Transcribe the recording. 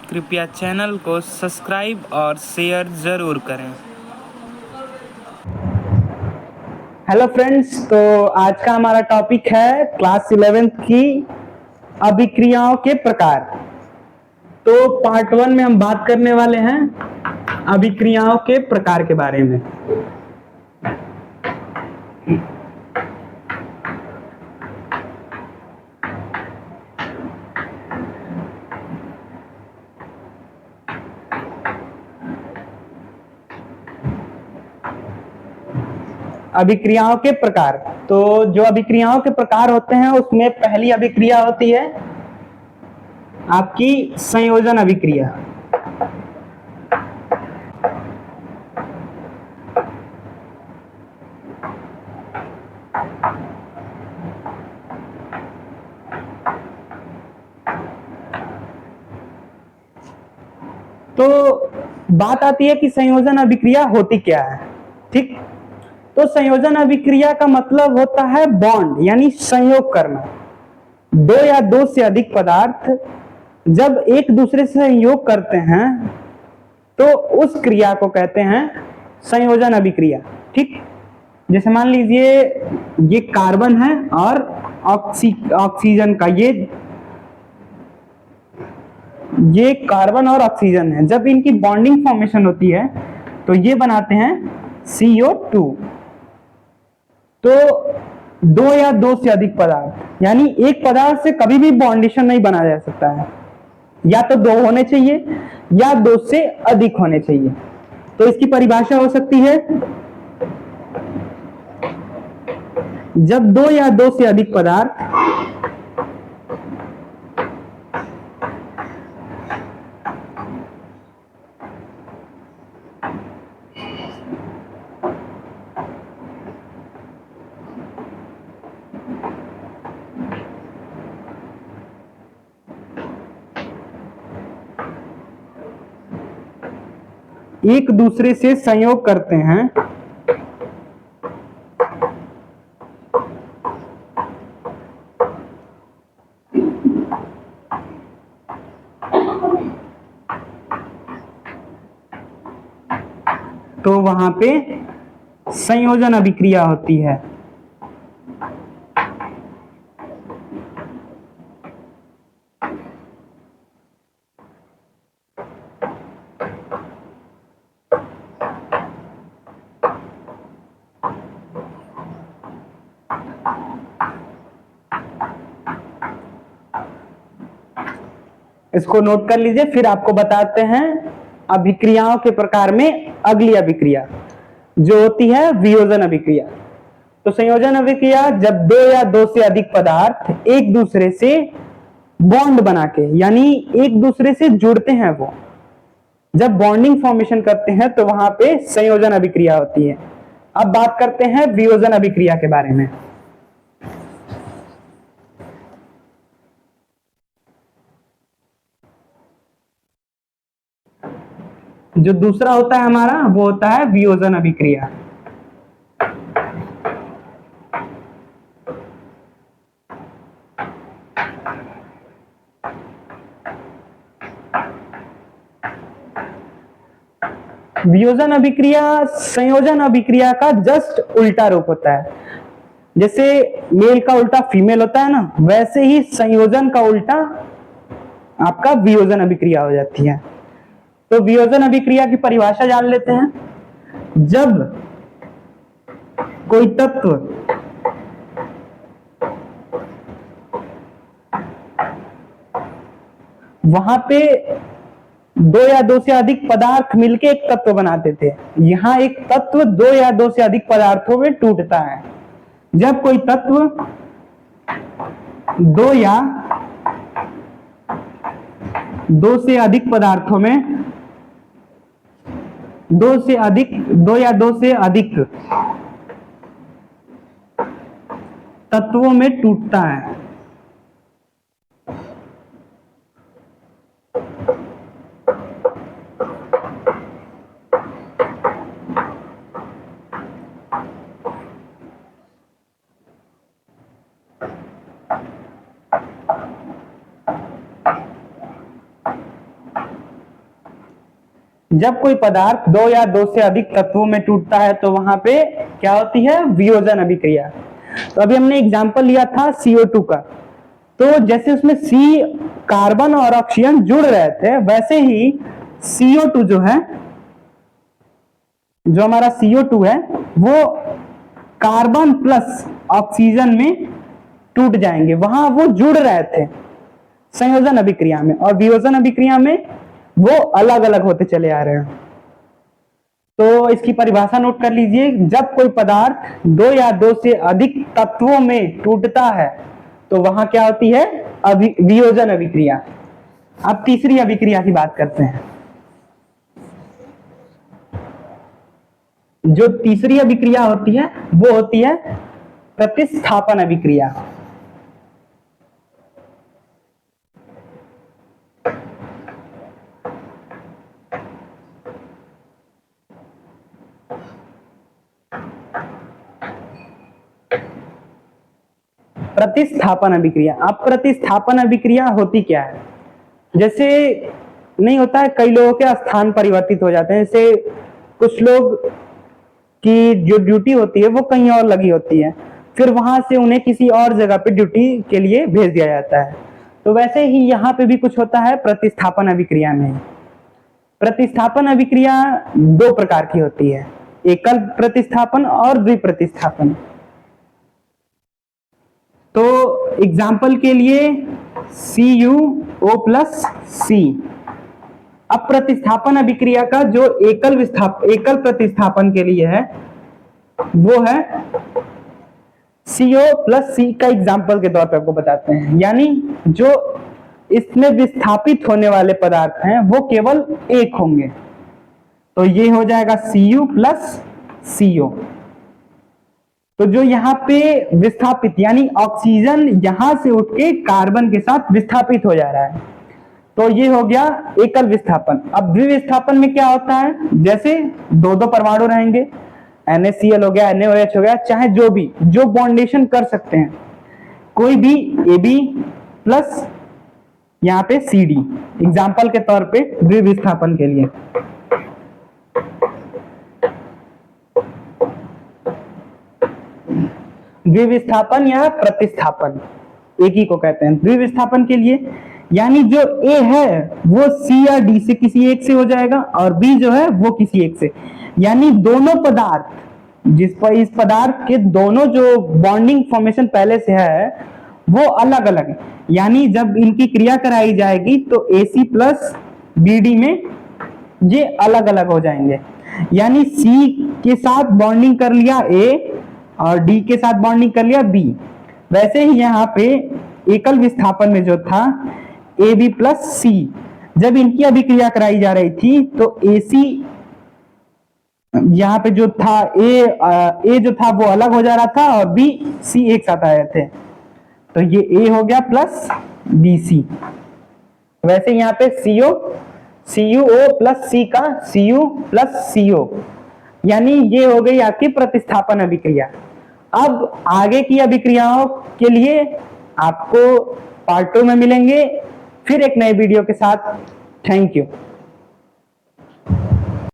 कृपया चैनल को सब्सक्राइब और शेयर ज़रूर करें। हेलो फ्रेंड्स, तो आज का हमारा टॉपिक है क्लास 11th की अभिक्रियाओं के प्रकार। तो पार्ट 1 में हम बात करने वाले हैं अभिक्रियाओं के प्रकार के बारे में। अभिक्रियाओं के प्रकार, तो जो अभिक्रियाओं के प्रकार होते हैं उसमें पहली अभिक्रिया होती है आपकी संयोजन अभिक्रिया। तो बात आती है कि संयोजन अभिक्रिया होती क्या है। ठीक, तो संयोजन अभिक्रिया का मतलब होता है बॉन्ड, यानी संयोग करना। दो या दो से अधिक पदार्थ जब एक दूसरे से संयोग करते हैं तो उस क्रिया को कहते हैं संयोजन अभिक्रिया। ठीक, जैसे मान लीजिए ये कार्बन है और ऑक्सीजन का ये कार्बन और ऑक्सीजन है। जब इनकी बॉन्डिंग फॉर्मेशन होती है तो ये बनाते हैं CO2। तो दो या दो से अधिक पदार्थ, यानी एक पदार्थ से कभी भी बॉन्डिशन नहीं बना जा सकता है, या तो दो होने चाहिए या दो से अधिक होने चाहिए। तो इसकी परिभाषा हो सकती है जब दो या दो से अधिक पदार्थ एक दूसरे से संयोग करते हैं तो वहां पे संयोजन अभिक्रिया होती है। इसको नोट कर लीजिए, फिर आपको बताते हैं अभिक्रियाओं के प्रकार में अगली अभिक्रिया जो होती है वियोजन अभिक्रिया। तो संयोजन अभिक्रिया जब दो या दो से अधिक पदार्थ एक दूसरे से बॉन्ड बना के, यानी एक दूसरे से जुड़ते हैं, वो जब बॉन्डिंग फॉर्मेशन करते हैं तो वहां पे संयोजन अभिक्रिया होती है। अब बात करते हैं वियोजन अभिक्रिया के बारे में। जो दूसरा होता है हमारा वो होता है वियोजन अभिक्रिया। वियोजन अभिक्रिया संयोजन अभिक्रिया का जस्ट उल्टा रूप होता है। जैसे मेल का उल्टा फीमेल होता है ना, वैसे ही संयोजन का उल्टा आपका वियोजन अभिक्रिया हो जाती है। तो वियोजन अभिक्रिया की परिभाषा जान लेते हैं। जब कोई तत्व वहां पे दो या दो से अधिक पदार्थ मिलके एक तत्व बनाते थे, यहां एक तत्व दो या दो से अधिक पदार्थों में टूटता है। जब कोई तत्व दो या दो से अधिक पदार्थों में दो या दो से अधिक तत्वों में टूटता है जब कोई पदार्थ दो या दो से अधिक तत्वों में टूटता है तो वहां पे क्या होती है, वियोजन अभिक्रिया। तो अभी हमने एग्जांपल लिया था CO2 का, तो जैसे उसमें C कार्बन और ऑक्सीजन जुड़ रहे थे, वैसे ही CO2 जो है, जो हमारा CO2 है, वो कार्बन प्लस ऑक्सीजन में टूट जाएंगे, वहां वो जुड़ रहे थे संयोजन अभिक्रिया में, और वियोजन अभिक्रिया में वो अलग अलग होते चले आ रहे हैं। तो इसकी परिभाषा नोट कर लीजिए, जब कोई पदार्थ दो या दो से अधिक तत्वों में टूटता है तो वहां क्या होती है, वियोजन अभिक्रिया। अब तीसरी अभिक्रिया की बात करते हैं। जो तीसरी अभिक्रिया होती है वो होती है प्रतिस्थापन अभिक्रिया। प्रतिस्थापन अभिक्रिया। अब प्रतिस्थापन अभिक्रिया होती क्या है, जैसे नहीं होता है, कई लोगों के स्थान परिवर्तित हो जाते हैं। जैसे कुछ लोग की जो ड्यूटी होती है वो कहीं और लगी होती है, फिर वहां से उन्हें किसी और जगह पे ड्यूटी के लिए भेज दिया जाता है। तो वैसे ही यहाँ पे भी कुछ होता है प्रतिस्थापन अभिक्रिया में। प्रतिस्थापन अभिक्रिया दो प्रकार की होती है, एकल प्रतिस्थापन और द्विप्रतिस्थापन। तो एग्जाम्पल के लिए CuO प्लस C। अब प्रतिस्थापन अभिक्रिया का जो एकल प्रतिस्थापन के लिए है वो है CO प्लस C का एग्जाम्पल के तौर पे आपको बताते हैं। यानी जो इसमें विस्थापित होने वाले पदार्थ हैं वो केवल एक होंगे, तो ये हो जाएगा Cu प्लस CO। तो जो यहाँ पे विस्थापित यानी ऑक्सीजन यहां से उठ के कार्बन के साथ विस्थापित हो जा रहा है, तो ये हो गया एकल विस्थापन। अब द्विविस्थापन में क्या होता है, जैसे दो दो परमाणु रहेंगे, NaCl हो गया, NaOH हो गया, चाहे जो भी, जो बॉन्डेशन कर सकते हैं, कोई भी AB प्लस यहाँ पे CD, एग्जाम्पल के तौर पे द्विविस्थापन के लिए। द्विविस्थापन या प्रतिस्थापन एक ही को कहते हैं। द्विविस्थापन के लिए यानी जो A है वो C या D से किसी एक से हो जाएगा और B जो है वो किसी एक से, यानी दोनों पदार्थ जिस पर इस पदार्थ के दोनों जो बॉन्डिंग फॉर्मेशन पहले से है वो अलग अलग है, यानी जब इनकी क्रिया कराई जाएगी तो AC प्लस BD में ये अलग अलग हो जाएंगे। यानी C के साथ बॉन्डिंग कर लिया A और D के साथ बॉन्डिंग कर लिया B। वैसे ही यहाँ पे एकल विस्थापन में जो था AB प्लस C, जब इनकी अभिक्रिया कराई जा रही थी तो AC यहाँ पे जो था A जो था वो अलग हो जा रहा था और B C एक साथ आए थे, तो ये A हो गया प्लस BC। वैसे यहाँ पे CuO प्लस C का Cu प्लस CO, यानी ये हो गई आपकी प्रतिस्थापन अभिक्रिया। अब आगे की अभिक्रियाओं के लिए आपको पार्ट 2 में मिलेंगे फिर एक नए वीडियो के साथ। Thank you.